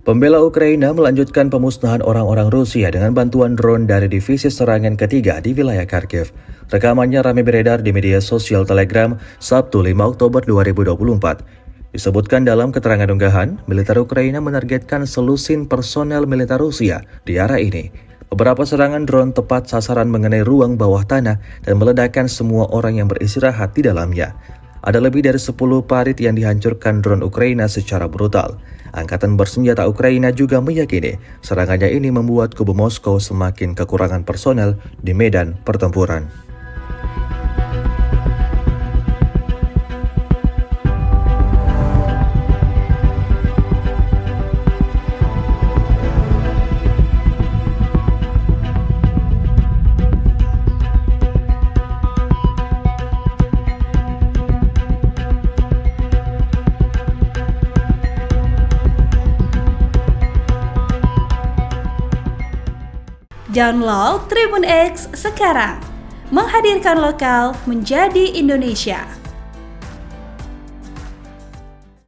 Pembela Ukraina melanjutkan pemusnahan orang-orang Rusia dengan bantuan drone dari Divisi Serangan Ketiga di wilayah Kharkiv. Rekamannya ramai beredar di media sosial Telegram Sabtu 5 Oktober 2024. Disebutkan dalam keterangan unggahan, militer Ukraina menargetkan selusin personel militer Rusia di area ini. Beberapa serangan drone tepat sasaran mengenai ruang bawah tanah dan meledakkan semua orang yang beristirahat di dalamnya. Ada lebih dari 10 parit yang dihancurkan drone Ukraina secara brutal. Angkatan bersenjata Ukraina juga meyakini serangannya ini membuat kubu Moskow semakin kekurangan personel di medan pertempuran. Download Tribun X sekarang, menghadirkan lokal menjadi Indonesia.